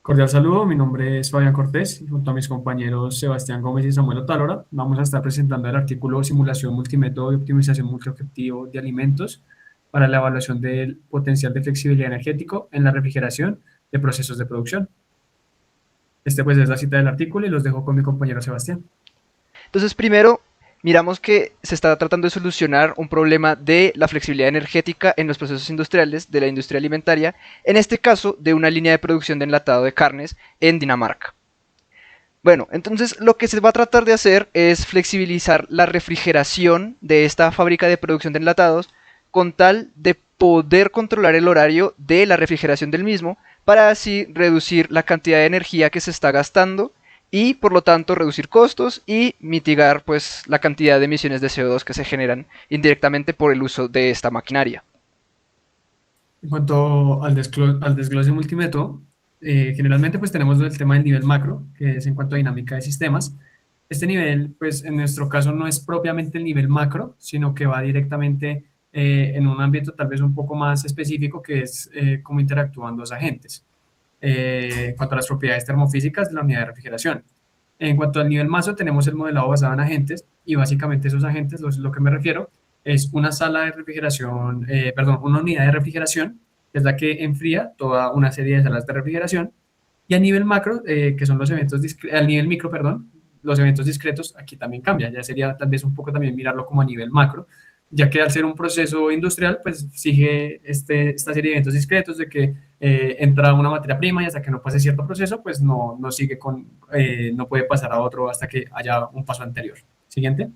Cordial saludo, mi nombre es Fabián Cortés y junto a mis compañeros Sebastián Gómez y Samuel Otálora vamos a estar presentando el artículo Simulación multimétodo y optimización multiobjetivo de alimentos para la evaluación del potencial de flexibilidad energético en la refrigeración de procesos de producción. Este pues es la cita del artículo y los dejo con mi compañero Sebastián. Entonces, primero, miramos que se está tratando de solucionar un problema de la flexibilidad energética en los procesos industriales de la industria alimentaria, en este caso de una línea de producción de enlatado de carnes en Dinamarca. Bueno, entonces lo que se va a tratar de hacer es flexibilizar la refrigeración de esta fábrica de producción de enlatados con tal de poder controlar el horario de la refrigeración del mismo para así reducir la cantidad de energía que se está gastando y por lo tanto reducir costos y mitigar pues la cantidad de emisiones de CO2 que se generan indirectamente por el uso de esta maquinaria. En cuanto al desglose multimétodo, generalmente pues tenemos el tema del nivel macro, que es en cuanto a dinámica de sistemas. Este nivel, pues en nuestro caso no es propiamente el nivel macro, sino que va directamente en un ámbito tal vez un poco más específico, que es cómo interactúan dos agentes. En cuanto a las propiedades termofísicas de la unidad de refrigeración. En cuanto al nivel maso, tenemos el modelado basado en agentes y básicamente esos agentes, lo que me refiero, es una sala de refrigeración, perdón, una unidad de refrigeración, que es la que enfría toda una serie de salas de refrigeración. Y a nivel macro, que son los eventos, al nivel micro, perdón, los eventos discretos, aquí también cambia. Ya sería tal vez un poco también mirarlo como a nivel macro, ya que al ser un proceso industrial, pues sigue esta serie de eventos discretos de que entra una materia prima y hasta que no pase cierto proceso, pues no sigue no puede pasar a otro hasta que haya un paso anterior. Siguiente.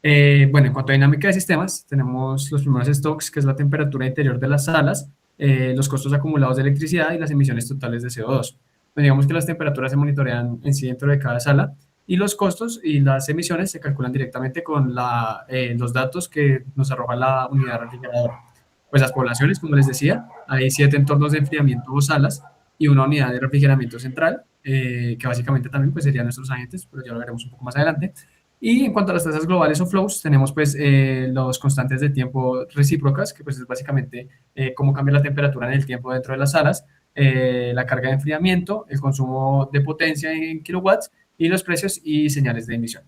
Bueno, en cuanto a dinámica de sistemas, tenemos los primeros stocks, que es la temperatura interior de las salas, los costos acumulados de electricidad y las emisiones totales de CO2. Pues digamos que las temperaturas se monitorean en sí dentro de cada sala y los costos y las emisiones se calculan directamente con los datos que nos arroja la unidad refrigeradora. Pues las poblaciones, como les decía, hay 7 entornos de enfriamiento o salas y una unidad de refrigeramiento central, que básicamente también pues, serían nuestros agentes, pero ya lo veremos un poco más adelante. Y en cuanto a las tasas globales o flows, tenemos pues los constantes de tiempo recíprocas, que pues es básicamente cómo cambia la temperatura en el tiempo dentro de las salas, la carga de enfriamiento, el consumo de potencia en kilowatts y los precios y señales de emisión.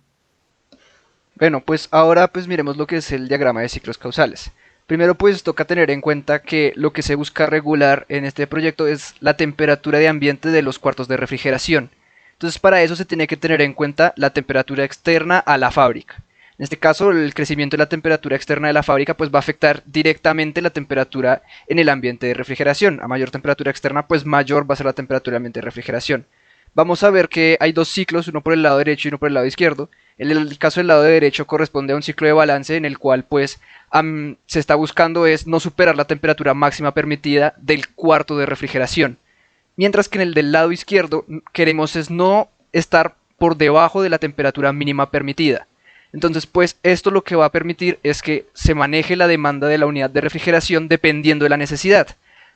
Bueno, pues ahora pues miremos lo que es el diagrama de ciclos causales. Primero pues toca tener en cuenta que lo que se busca regular en este proyecto es la temperatura de ambiente de los cuartos de refrigeración. Entonces para eso se tiene que tener en cuenta la temperatura externa a la fábrica. En este caso el crecimiento de la temperatura externa de la fábrica pues va a afectar directamente la temperatura en el ambiente de refrigeración. A mayor temperatura externa pues mayor va a ser la temperatura del ambiente de refrigeración. Vamos a ver que hay dos ciclos, uno por el lado derecho y uno por el lado izquierdo. En el caso del lado derecho corresponde a un ciclo de balance en el cual pues se está buscando es no superar la temperatura máxima permitida del cuarto de refrigeración. Mientras que en el del lado izquierdo queremos es no estar por debajo de la temperatura mínima permitida. Entonces pues esto lo que va a permitir es que se maneje la demanda de la unidad de refrigeración dependiendo de la necesidad.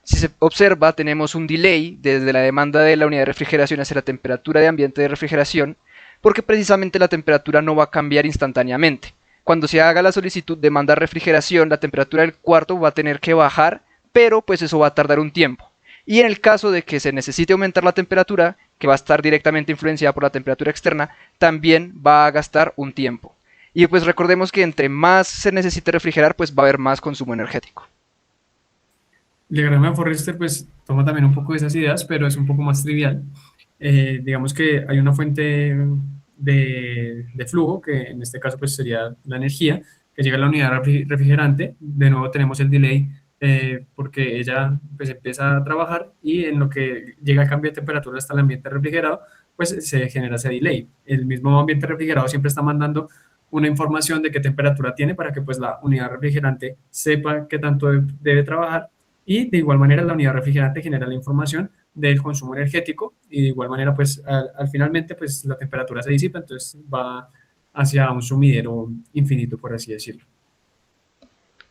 Si se observa, tenemos un delay desde la demanda de la unidad de refrigeración hacia la temperatura de ambiente de refrigeración, porque precisamente la temperatura no va a cambiar instantáneamente. Cuando se haga la solicitud de demanda refrigeración, la temperatura del cuarto va a tener que bajar, pero pues eso va a tardar un tiempo. Y en el caso de que se necesite aumentar la temperatura, que va a estar directamente influenciada por la temperatura externa, también va a gastar un tiempo. Y pues recordemos que entre más se necesite refrigerar, pues va a haber más consumo energético. El diagrama de Forrester pues toma también un poco de esas ideas, pero es un poco más trivial. Digamos que hay una fuente de flujo, que en este caso pues sería la energía, que llega a la unidad refrigerante. De nuevo tenemos el delay porque ella pues empieza a trabajar y en lo que llega el cambio de temperatura hasta el ambiente refrigerado, pues se genera ese delay. El mismo ambiente refrigerado siempre está mandando una información de qué temperatura tiene para que pues la unidad refrigerante sepa qué tanto debe trabajar y de igual manera la unidad refrigerante genera la información del consumo energético y de igual manera pues al finalmente pues la temperatura se disipa, entonces va hacia un sumidero infinito, por así decirlo.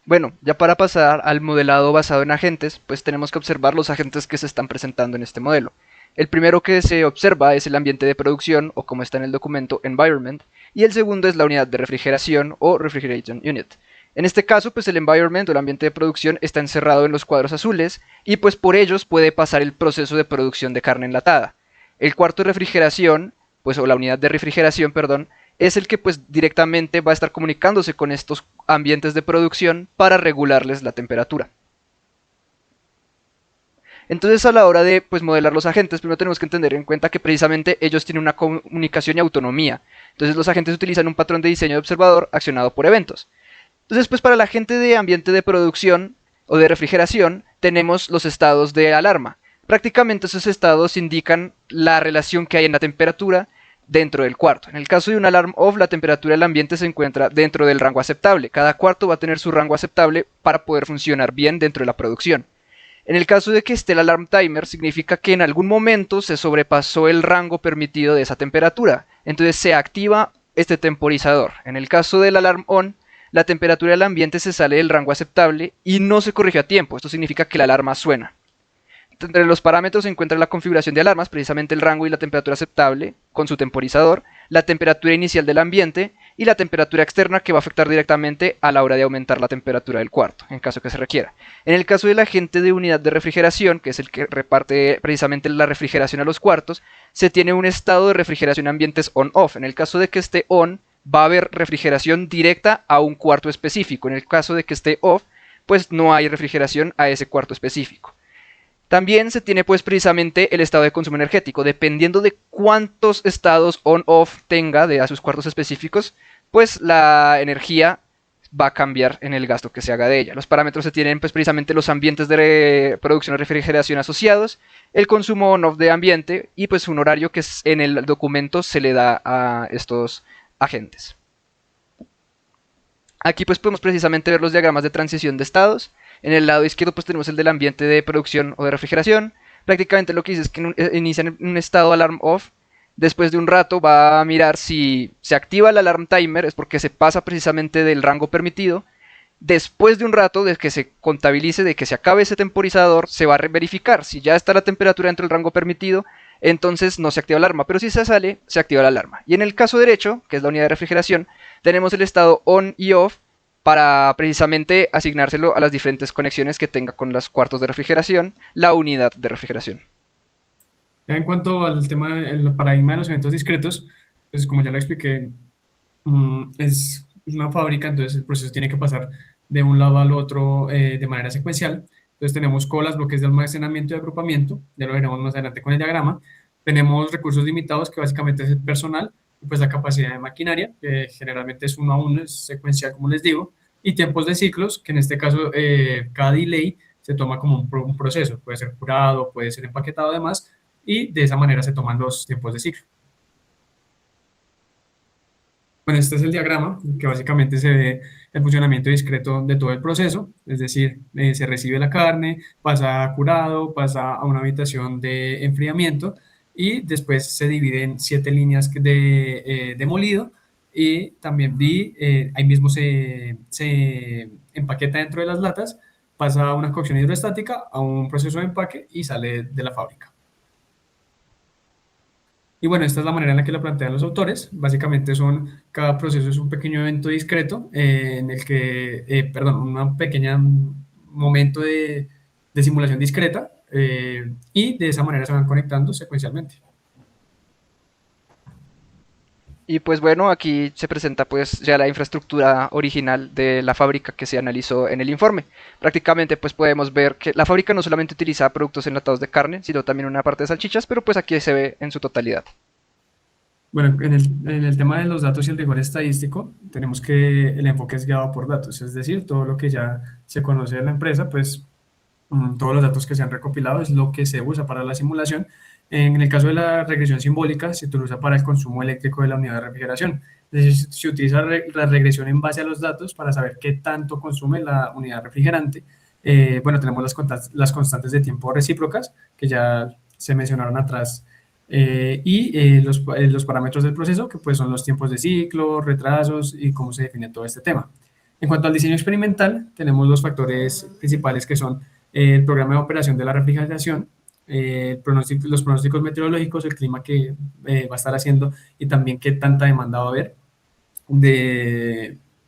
Bueno, ya para pasar al modelado basado en agentes, pues tenemos que observar los agentes que se están presentando en este modelo. El primero que se observa es el ambiente de producción, o como está en el documento, environment, y el segundo es la unidad de refrigeración o refrigeration unit. En este caso, pues el environment o el ambiente de producción está encerrado en los cuadros azules y pues por ellos puede pasar el proceso de producción de carne enlatada. El cuarto de refrigeración, pues o la unidad de refrigeración, perdón, es el que pues directamente va a estar comunicándose con estos ambientes de producción para regularles la temperatura. Entonces a la hora de pues, modelar los agentes, primero tenemos que tener en cuenta que precisamente ellos tienen una comunicación y autonomía. Entonces los agentes utilizan un patrón de diseño de observador accionado por eventos. Entonces pues para la gente de ambiente de producción o de refrigeración tenemos los estados de alarma. Prácticamente esos estados indican la relación que hay en la temperatura dentro del cuarto. En el caso de un alarm off, la temperatura del ambiente se encuentra dentro del rango aceptable. Cada cuarto va a tener su rango aceptable para poder funcionar bien dentro de la producción. En el caso de que esté el alarm timer, significa que en algún momento se sobrepasó el rango permitido de esa temperatura. Entonces se activa este temporizador. En el caso del alarm on, la temperatura del ambiente se sale del rango aceptable y no se corrigió a tiempo. Esto significa que la alarma suena. Entre los parámetros se encuentra la configuración de alarmas, precisamente el rango y la temperatura aceptable con su temporizador, la temperatura inicial del ambiente y la temperatura externa que va a afectar directamente a la hora de aumentar la temperatura del cuarto, en caso que se requiera. En el caso del agente de unidad de refrigeración, que es el que reparte precisamente la refrigeración a los cuartos, se tiene un estado de refrigeración ambientes on-off. En el caso de que esté on, va a haber refrigeración directa a un cuarto específico. En el caso de que esté off, pues no hay refrigeración a ese cuarto específico. También se tiene pues precisamente el estado de consumo energético. Dependiendo de cuántos estados on-off tenga de a sus cuartos específicos, pues la energía va a cambiar en el gasto que se haga de ella. Los parámetros se tienen pues precisamente los ambientes de producción y refrigeración asociados, el consumo on-off de ambiente y pues un horario que en el documento se le da a estos agentes. Aquí pues podemos precisamente ver los diagramas de transición de estados. En el lado izquierdo pues tenemos el del ambiente de producción o de refrigeración. Prácticamente lo que dice es que inicia en un estado alarm off. Después de un rato va a mirar si se activa el alarm timer, es porque se pasa precisamente del rango permitido. Después de un rato de que se contabilice, de que se acabe ese temporizador, se va a verificar si ya está la temperatura dentro del rango permitido, entonces no se activa la alarma, pero si se sale, se activa la alarma. Y en el caso derecho, que es la unidad de refrigeración, tenemos el estado on y off para precisamente asignárselo a las diferentes conexiones que tenga con los cuartos de refrigeración, la unidad de refrigeración. En cuanto al tema, el paradigma de los eventos discretos, pues como ya lo expliqué, es una fábrica, entonces el proceso tiene que pasar de un lado al otro de manera secuencial. Entonces tenemos colas, bloques de almacenamiento y agrupamiento, ya lo veremos más adelante con el diagrama. Tenemos recursos limitados, que básicamente es el personal, y pues la capacidad de maquinaria, que generalmente es uno a uno, es secuencial, como les digo, y tiempos de ciclos, que en este caso cada delay se toma como un proceso, puede ser curado, puede ser empaquetado además, y de esa manera se toman los tiempos de ciclo. Bueno, este es el diagrama que básicamente se ve el funcionamiento discreto de todo el proceso, es decir, se recibe la carne, pasa a curado, pasa a una habitación de enfriamiento y después se divide en 7 líneas de molido y también ahí mismo se empaqueta dentro de las latas, pasa a una cocción hidroestática, a un proceso de empaque y sale de la fábrica. Y bueno, esta es la manera en la que lo plantean los autores. Básicamente cada proceso es un pequeño evento discreto en el que, perdón, un pequeño momento de simulación discreta y de esa manera se van conectando secuencialmente. Y pues bueno, aquí se presenta pues ya la infraestructura original de la fábrica que se analizó en el informe. Prácticamente pues podemos ver que la fábrica no solamente utiliza productos enlatados de carne, sino también una parte de salchichas, pero pues aquí se ve en su totalidad. Bueno, en el tema de los datos y el rigor estadístico, tenemos que el enfoque es guiado por datos, es decir, todo lo que ya se conoce de la empresa, pues todos los datos que se han recopilado es lo que se usa para la simulación. En el caso de la regresión simbólica, se utiliza para el consumo eléctrico de la unidad de refrigeración. Es decir, se utiliza la regresión en base a los datos para saber qué tanto consume la unidad refrigerante. Bueno, tenemos las constantes de tiempo recíprocas, que ya se mencionaron atrás, y los parámetros del proceso, que pues son los tiempos de ciclo, retrasos y cómo se define todo este tema. En cuanto al diseño experimental, tenemos los factores principales que son el programa de operación de la refrigeración, los pronósticos meteorológicos, el clima que va a estar haciendo y también qué tanta demanda va a haber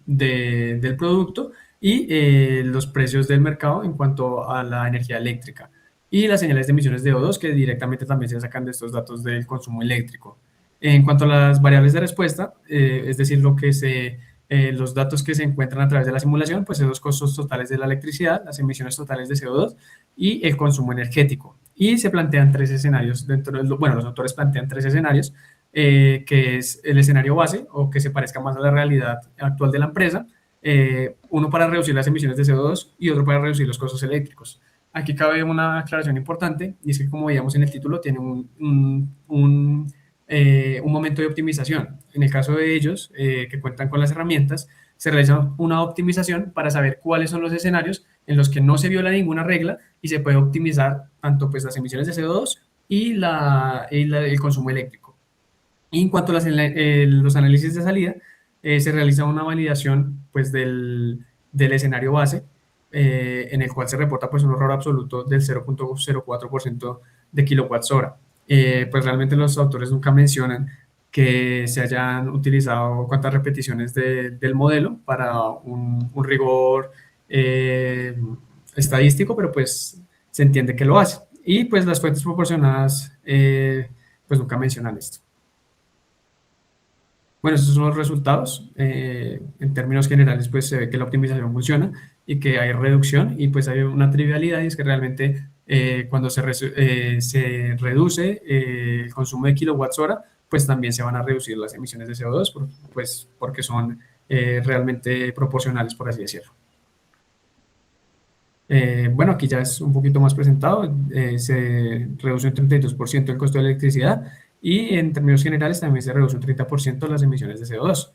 del producto y los precios del mercado en cuanto a la energía eléctrica y las señales de emisiones de O2 que directamente también se sacan de estos datos del consumo eléctrico. En cuanto a las variables de respuesta, es decir, los datos que se encuentran a través de la simulación, pues son los costos totales de la electricidad, las emisiones totales de CO2 y el consumo energético. Y se plantean tres escenarios bueno, los autores plantean tres escenarios, que es el escenario base o que se parezca más a la realidad actual de la empresa, uno para reducir las emisiones de CO2 y otro para reducir los costos eléctricos. Aquí cabe una aclaración importante y es que como veíamos en el título tiene un momento de optimización. En el caso de ellos, que cuentan con las herramientas, se realiza una optimización para saber cuáles son los escenarios en los que no se viola ninguna regla y se puede optimizar tanto pues, las emisiones de CO2 y el consumo eléctrico. Y en cuanto a los análisis de salida, se realiza una validación pues, del escenario base, en el cual se reporta pues, un error absoluto del 0.04% de kilowatts hora. Pues realmente los autores nunca mencionan que se hayan utilizado cuántas repeticiones del modelo para un rigor eh, estadístico, pero pues se entiende que lo hace. Y pues las fuentes proporcionadas pues nunca mencionan esto. Bueno, esos son los resultados. En términos generales, pues se ve que la optimización funciona y que hay reducción y pues hay una trivialidad y es que realmente cuando se reduce el consumo de kilowatts hora, pues también se van a reducir las emisiones de CO2, pues porque son realmente proporcionales, por así decirlo. Bueno, aquí ya es un poquito más presentado, se reduce un 32% el costo de electricidad y en términos generales también se reduce un 30% las emisiones de CO2.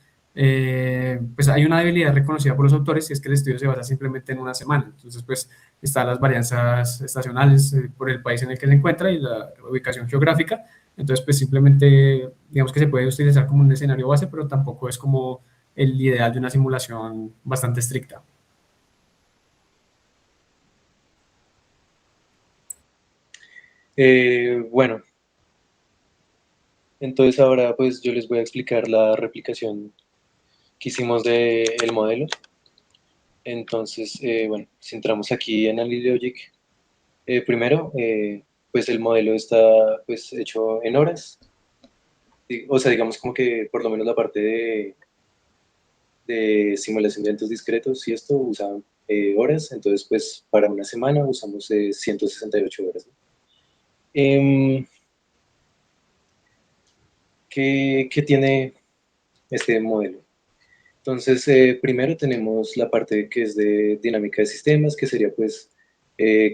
Pues hay una debilidad reconocida por los autores y es que el estudio se basa simplemente en una semana. Entonces, pues están las varianzas estacionales por el país en el que se encuentra y la ubicación geográfica. Entonces, pues simplemente digamos que se puede utilizar como un escenario base, pero tampoco es como el ideal de una simulación bastante estricta. Bueno, entonces ahora pues yo les voy a explicar la replicación que hicimos del modelo. Entonces, bueno, si entramos aquí en AnyLogic, primero, pues el modelo está pues hecho en horas. O sea, digamos como que por lo menos la parte de simulación de eventos discretos y esto usa horas. Entonces, pues para una semana usamos 168 horas, ¿no? Em, ¿qué tiene este modelo? Entonces, primero tenemos la parte que es de dinámica de sistemas, que sería pues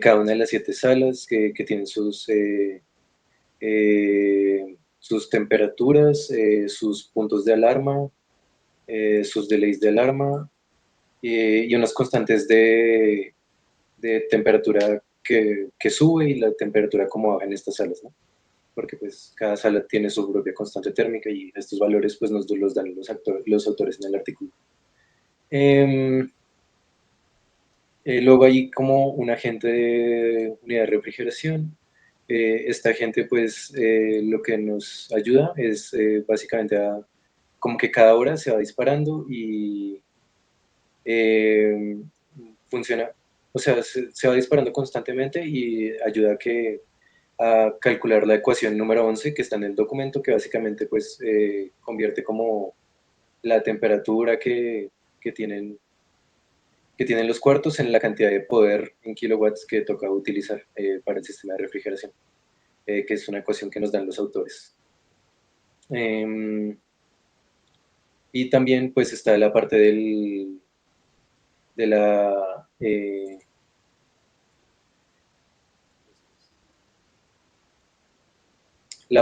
cada una de las 7 salas que tienen sus temperaturas, sus puntos de alarma, sus delays de alarma y unas constantes de temperatura que sube y la temperatura como baja en estas salas, ¿no? Porque pues cada sala tiene su propia constante térmica y estos valores pues nos los dan los autores en el artículo. Eh, Luego hay como un agente de unidad de refrigeración. Esta agente pues lo que nos ayuda es básicamente como que cada hora se va disparando y eh, funciona, o sea, se va disparando constantemente y ayuda a calcular la ecuación número 11 que está en el documento, que básicamente pues convierte como la temperatura que tienen que tienen los cuartos en la cantidad de poder en kilowatts que toca utilizar para el sistema de refrigeración, que es una ecuación que nos dan los autores. Y también pues está la parte de la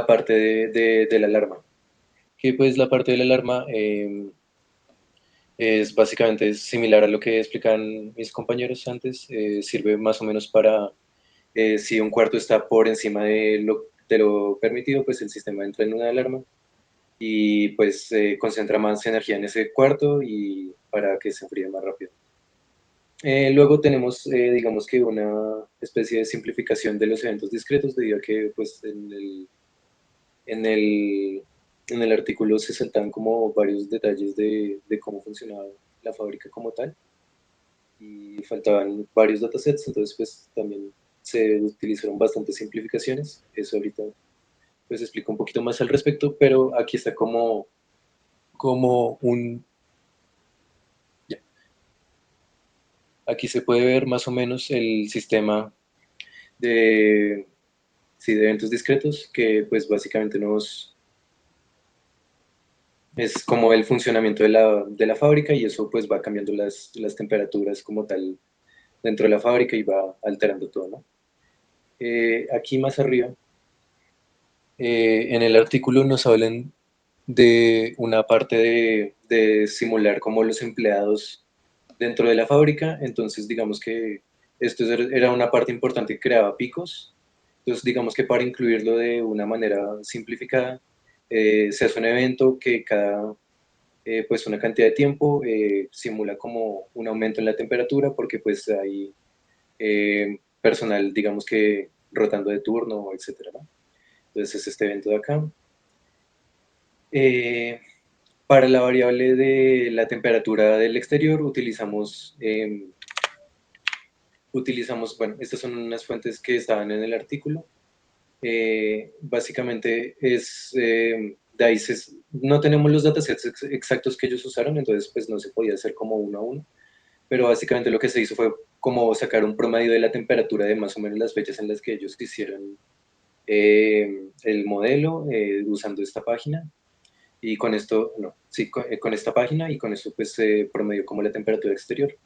parte de la alarma, que pues la parte de la alarma es básicamente similar a lo que explican mis compañeros antes, sirve más o menos para si un cuarto está por encima de lo permitido, pues el sistema entra en una alarma y pues concentra más energía en ese cuarto y para que se enfríe más rápido. Luego tenemos, digamos que una especie de simplificación de los eventos discretos, debido a que pues en el, en el artículo se saltan como varios detalles de cómo funcionaba la fábrica como tal, y faltaban varios datasets, entonces pues también se utilizaron bastantes simplificaciones. Eso ahorita pues explico un poquito más al respecto, pero aquí está como un... ya. Aquí se puede ver más o menos el sistema de, sí, de eventos discretos, que pues básicamente es como el funcionamiento de la fábrica, y eso pues va cambiando las temperaturas como tal dentro de la fábrica y va alterando todo, ¿no? Aquí más arriba, en el artículo nos hablan de una parte de simular como los empleados dentro de la fábrica. Entonces digamos que esto era una parte importante que creaba picos. Entonces digamos que para incluirlo de una manera simplificada, se hace un evento que cada pues una cantidad de tiempo simula como un aumento en la temperatura, porque pues hay personal, digamos que rotando de turno, etcétera, ¿no? Entonces es este evento de acá. Eh, para la variable de la temperatura del exterior utilizamos, bueno, estas son unas fuentes que estaban en el artículo. Básicamente de ahí no tenemos los datasets exactos que ellos usaron, entonces pues no se podía hacer como uno a uno, pero básicamente lo que se hizo fue como sacar un promedio de la temperatura de más o menos las fechas en las que ellos hicieron el modelo usando esta página. Y con esto, no, sí, con esta página, y con esto pues se promedió como la temperatura exterior,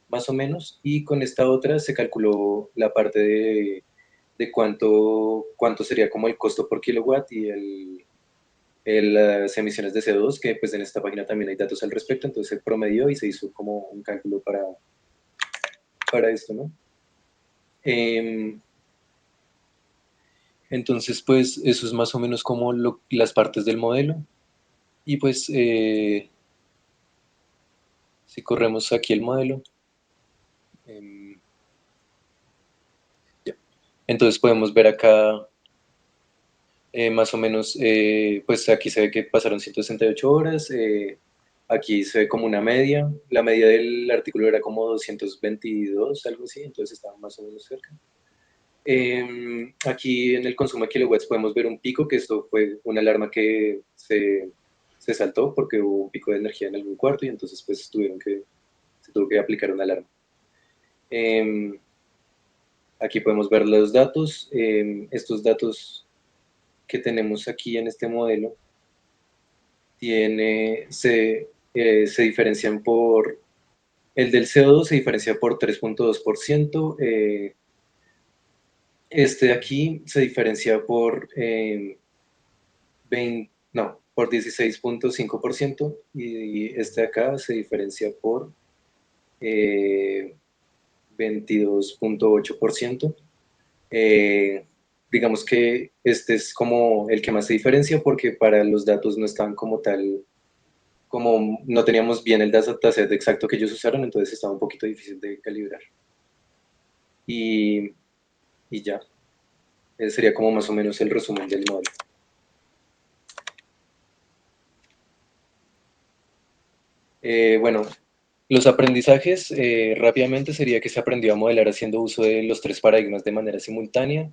más o menos, y con esta otra se calculó la parte de cuánto sería como el costo por kilowatt y las emisiones de CO2, que pues en esta página también hay datos al respecto, entonces se promedió y se hizo como un cálculo para esto, ¿no? Em, entonces pues eso es más o menos como las partes del modelo, y pues si corremos aquí el modelo, em, ya. Entonces podemos ver acá más o menos, pues aquí se ve que pasaron 168 horas, aquí se ve como una media, la media del artículo era como 222, algo así, entonces estaba más o menos cerca. Aquí en el consumo de kilowatts podemos ver un pico, que esto fue una alarma que se saltó porque hubo un pico de energía en algún cuarto, y entonces pues se tuvo que aplicar una alarma. Em, Aquí podemos ver los datos. Estos datos que tenemos aquí en este modelo se diferencian el del CO2 se diferencia por 3,2%, este de aquí se diferencia por 16,5%, y este de acá se diferencia por 22,8%. Eh, digamos que este es como el que más se diferencia, porque para los datos no estaban como tal, como no teníamos bien el dataset exacto que ellos usaron, entonces estaba un poquito difícil de calibrar. Y, y ya, ese sería como más o menos el resumen del modelo. Bueno, los aprendizajes rápidamente sería que se aprendió a modelar haciendo uso de los tres paradigmas de manera simultánea,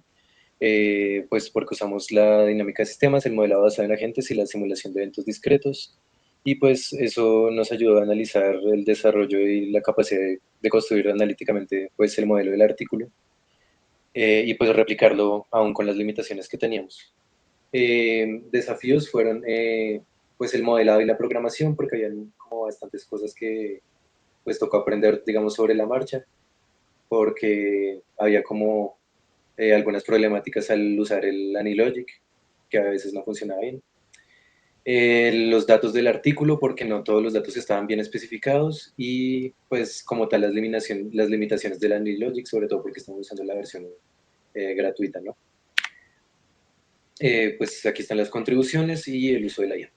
pues porque usamos la dinámica de sistemas, el modelado basado en agentes y la simulación de eventos discretos. Y pues eso nos ayudó a analizar el desarrollo y la capacidad de construir analíticamente pues el modelo del artículo, y pues replicarlo aún con las limitaciones que teníamos. Desafíos fueron pues el modelado y la programación, porque habían como bastantes cosas que pues tocó aprender, digamos, sobre la marcha, porque había como algunas problemáticas al usar el AnyLogic, que a veces no funcionaba bien. Los datos del artículo, porque no todos los datos estaban bien especificados, y pues como tal las limitaciones del AnyLogic, sobre todo porque estamos usando la versión gratuita, ¿no? Pues aquí están las contribuciones y el uso de la IA.